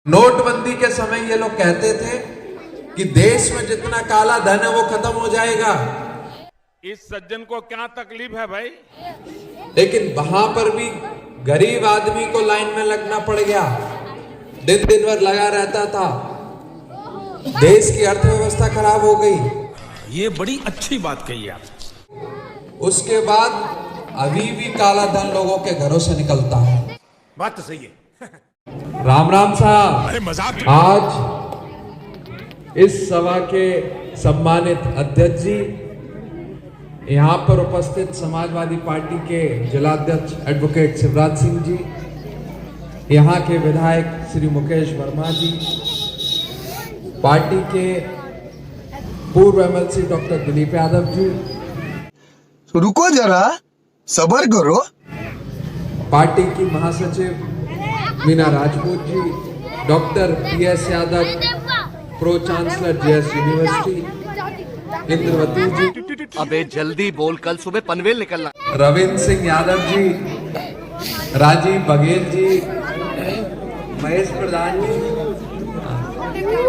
नोटबंदी के समय ये लोग कहते थे कि देश में जितना काला धन है वो खत्म हो जाएगा। इस सज्जन को क्या तकलीफ है भाई? लेकिन वहां पर भी गरीब आदमी को लाइन में लगना पड़ गया, दिन दिन भर लगा रहता था। देश की अर्थव्यवस्था खराब हो गई। ये बड़ी अच्छी बात कही आप। उसके बाद अभी भी काला धन लोगों के घरों से निकलता है। बात तो सही है। राम राम साहब। अरे मजाक। आज इस सभा के सम्मानित अध्यक्ष जी, यहाँ पर उपस्थित समाजवादी पार्टी के जिलाध्यक्ष एडवोकेट शिवराज सिंह जी, यहाँ के विधायक श्री मुकेश वर्मा जी, पार्टी के पूर्व एमएलसी डॉक्टर दिलीप यादव जी, तो रुको जरा, सब्र करो। पार्टी की महासचिव Meena Rajput ji, doctor PS Yadav, pro chancellor JS university, Indravati ji, अबे जल्दी बोल, कल सुबह पनवेल निकलना। रविंद्र सिंह यादव जी, राजीव बघेल जी, महेश प्रधान जी,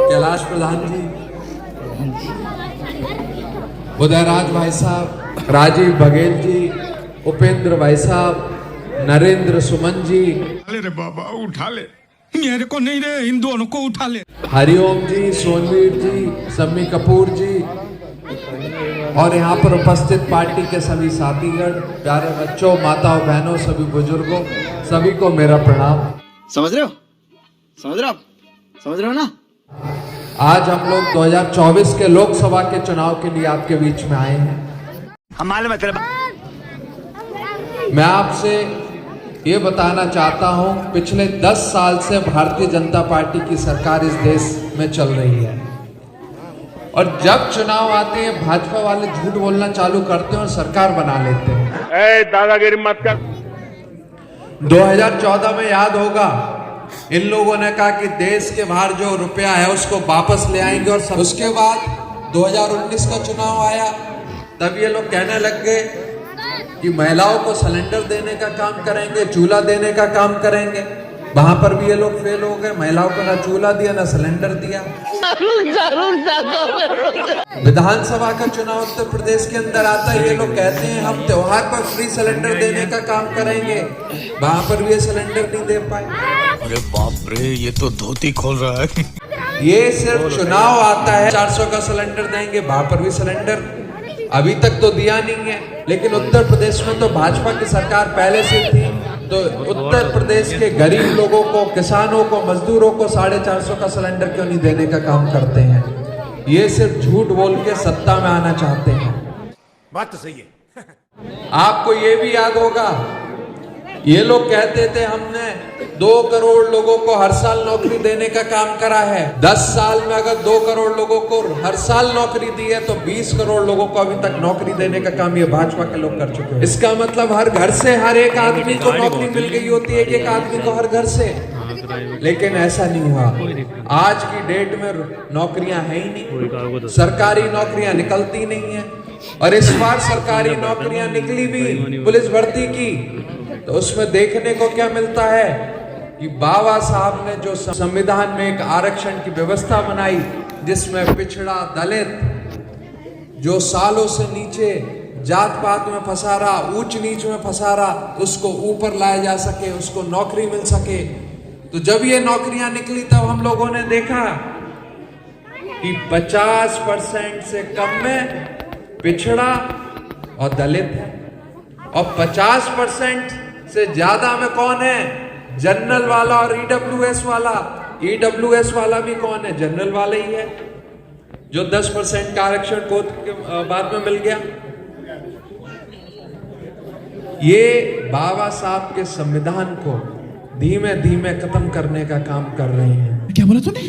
कैलाश प्रधान जी, उदयराज भाई साहब, राजीव बघेल जी, उपेंद्र भाई साहब, नरेंद्र सुमन जी, अरे बाबा उठा ले, मेरे को नहीं रे, इन दोनों को उठा ले। हरिओम जी, सोनवीर जी, सम्मी कपूर जी और यहाँ पर उपस्थित पार्टी के सभी साथीगण, प्यारे बच्चों, माताओं, बहनों, सभी बुजुर्गों, सभी को मेरा प्रणाम। समझ रहे हो? समझ रहे हो? समझ रहे हो ना? आज हम लोग 2024 के लोकसभा के चुनाव के लिए आपके बीच में आए हैं। हमारे मतलब मैं आपसे ये बताना चाहता हूं, पिछले 10 साल से भारतीय जनता पार्टी की सरकार इस देश में चल रही है और जब चुनाव आते हैं भाजपा वाले झूठ बोलना चालू करते हैं और सरकार बना लेते हैं। ए दादागिरी मत कर। 2014 में याद होगा, इन लोगों ने कहा कि देश के बाहर जो रुपया है उसको वापस ले आएंगे और उसके बाद 2019 का चुनाव आया, तब ये लोग कहने लग गए कि महिलाओं को सिलेंडर देने का काम करेंगे, चूल्हा देने का काम करेंगे। वहां पर भी ये लोग फेल हो गए, महिलाओं को ना चूल्हा दिया ना सिलेंडर दिया। विधानसभा का चुनाव उत्तर प्रदेश के अंदर आता है, ये लोग कहते हैं हम त्योहार पर फ्री सिलेंडर देने का काम करेंगे, वहां पर भी ये सिलेंडर नहीं दे पाए। अरे बाप रे, ये तो धोती खोल रहा है। ये सिर्फ चुनाव आता है 400 का सिलेंडर देंगे, वहां पर भी सिलेंडर अभी तक तो दिया नहीं है। लेकिन उत्तर प्रदेश में तो भाजपा की सरकार पहले से थी, तो उत्तर प्रदेश के गरीब लोगों को, किसानों को, मजदूरों को 450 का सिलेंडर क्यों नहीं देने का काम करते हैं? ये सिर्फ झूठ बोल के सत्ता में आना चाहते हैं। बात तो सही है। आपको ये भी याद होगा, ये लोग कहते थे हमने 2 करोड़ लोगों को हर साल नौकरी देने का काम करा है। 10 साल में अगर 2 करोड़ लोगों को हर साल नौकरी दी है तो 20 करोड़ लोगों को अभी तक नौकरी देने का काम ये भाजपा के लोग कर चुके हैं। इसका मतलब हर घर से हर एक आदमी को नौकरी मिल गई होती है, एक आदमी को हर घर से। लेकिन ऐसा नहीं हुआ। आज की डेट में नौकरियां है ही नहीं, सरकारी नौकरियां निकलती नहीं है। और इस बार सरकारी नौकरियां निकली भी पुलिस भर्ती की, तो उसमें देखने को क्या मिलता है कि बाबा साहब ने जो संविधान में एक आरक्षण की व्यवस्था बनाई, जिसमें पिछड़ा, दलित जो सालों से नीचे जात पात में फंसा रहा, ऊंच नीच में फंसा रहा, उसको ऊपर लाया जा सके, उसको नौकरी मिल सके। तो जब ये नौकरियां निकली तब हम लोगों ने देखा कि 50% से कम में पिछड़ा और दलित है, और 50% से ज्यादा में कौन है? जनरल वाला और ईडब्ल्यूएस वाला। ईडब्ल्यूएस वाला भी कौन है? जनरल वाला ही है, जो 10% का आरक्षण को बाद में मिल गया। ये बाबा साहब के संविधान को धीमे धीमे खत्म करने का काम कर रहे हैं। क्या बोला तूने?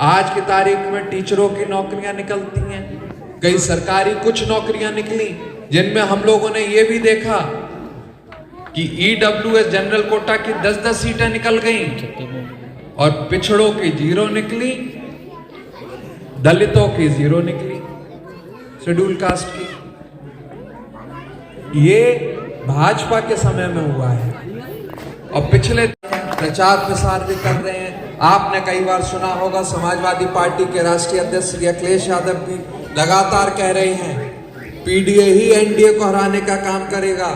आज की तारीख में टीचरों की नौकरियां निकलती हैं, कई सरकारी कुछ नौकरियां निकली, जिनमें हम लोगों ने ये भी देखा कि ईडब्ल्यूएस जनरल कोटा की 10-10 सीटें निकल गईं और पिछड़ों की 0 निकली, दलितों की 0 निकली, शेड्यूल कास्ट की। ये भाजपा के समय में हुआ है। और पिछले प्रचार प्रसार भी कर रहे हैं। आपने कई बार सुना होगा, समाजवादी पार्टी के राष्ट्रीय अध्यक्ष श्री अखिलेश यादव भी लगातार कह रहे हैं पीडीए ही एनडीए को हराने का काम करेगा,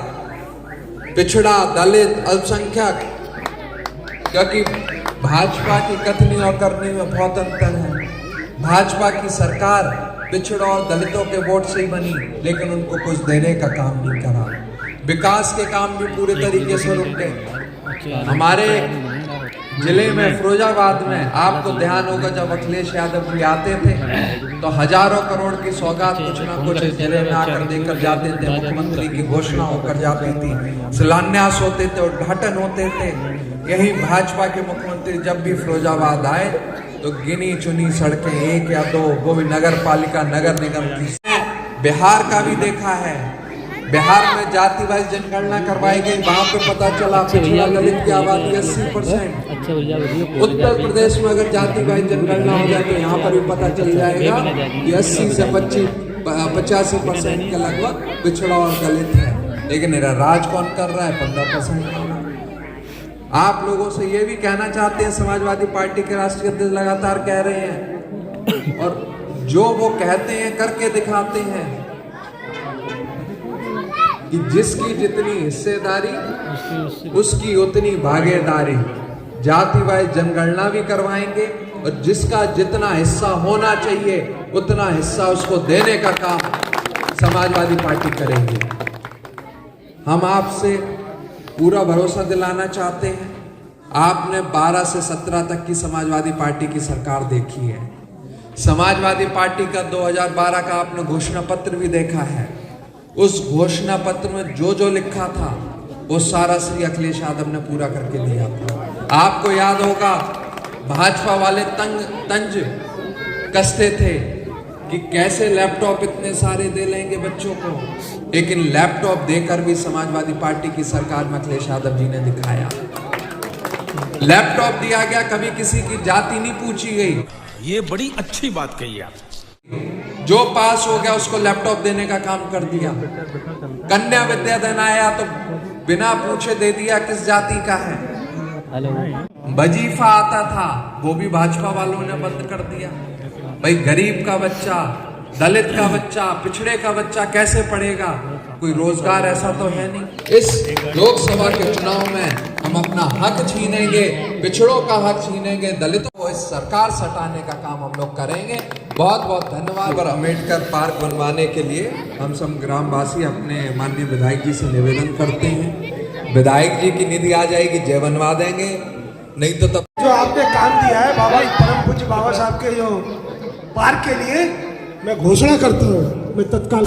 पिछड़ा, दलित, अल्पसंख्यक, क्योंकि भाजपा की कथनी और करनी में बहुत अंतर है। भाजपा की सरकार पिछड़ों और दलितों के वोट से ही बनी, लेकिन उनको कुछ देने का काम नहीं करा। विकास के काम भी पूरे तरीके से रुक गए। हमारे जिले में फिरोजाबाद में आपको ध्यान होगा, जब अखिलेश यादव जी आते थे तो हजारों करोड़ की सौगात कुछ ना कुछ इस जिले में आकर देकर जाते थे। मुख्यमंत्री की घोषणा होकर जाती थी, शिलान्यास होते थे, उद्घाटन होते थे। यही भाजपा के मुख्यमंत्री जब भी फिरोजाबाद आए तो गिनी चुनी सड़कें, एक या दो, वो भी नगर पालिका, नगर निगम की। बिहार का भी देखा है, बिहार में जाति वाइज जनगणना करवाई गई, वहां पे पता चला पिछड़ा दलित की आबादी 80%। उत्तर प्रदेश में अगर जाति वाइज जनगणना हो जाए तो यहाँ पर भी पता चल जाएगा कि 80 से 85% के लगभग पिछड़ा और दलित है। लेकिन मेरा राज कौन कर रहा है? 15%। आप लोगों से ये भी कहना चाहते हैं, समाजवादी पार्टी के राष्ट्रीय अध्यक्ष लगातार कह रहे हैं और जो वो कहते हैं करके दिखाते हैं कि जिसकी जितनी हिस्सेदारी उसकी उतनी भागीदारी। जाति वाइज जनगणना भी करवाएंगे और जिसका जितना हिस्सा होना चाहिए उतना हिस्सा उसको देने का काम समाजवादी पार्टी करेगी। हम आपसे पूरा भरोसा दिलाना चाहते हैं। आपने 12 से 17 तक की समाजवादी पार्टी की सरकार देखी है। समाजवादी पार्टी का 2012 का आपने घोषणा पत्र भी देखा है। उस घोषणा पत्र में जो जो लिखा था वो सारा श्री अखिलेश यादव ने पूरा करके दिया था। आपको याद होगा, भाजपा वाले तंज कसते थे कि कैसे लैपटॉप इतने सारे दे लेंगे बच्चों को, लेकिन लैपटॉप देकर भी समाजवादी पार्टी की सरकार में अखिलेश यादव जी ने दिखाया। लैपटॉप दिया गया, कभी किसी की जाति नहीं पूछी गई। ये बड़ी अच्छी बात कही आप। जो पास हो गया उसको लैपटॉप देने का काम कर दिया। कन्या विद्याधन आया तो बिना पूछे दे दिया किस जाति का है। वजीफा आता था, वो भी भाजपा वालों ने बंद कर दिया। भाई गरीब का बच्चा, दलित का बच्चा, पिछड़े का बच्चा कैसे पढ़ेगा? कोई रोजगार ऐसा तो है नहीं। इस लोकसभा के चुनाव में हम अपना हक छीनेंगे, पिछड़ों का हक छीनेंगे, दलितों को इस सरकार से हटाने का काम हम लोग करेंगे। बहुत बहुत धन्यवाद। और अम्बेडकर पार्क बनवाने के लिए हम सब ग्रामवासी अपने माननीय विधायक जी से निवेदन करते हैं, विधायक जी की निधि आ जाएगी, जय बनवा देंगे, नहीं तो तब जो आपने काम दिया है बाबा परम पूज्य बाबा साहब के जो पार्क के लिए, मैं घोषणा करता हूँ, मैं तत्काल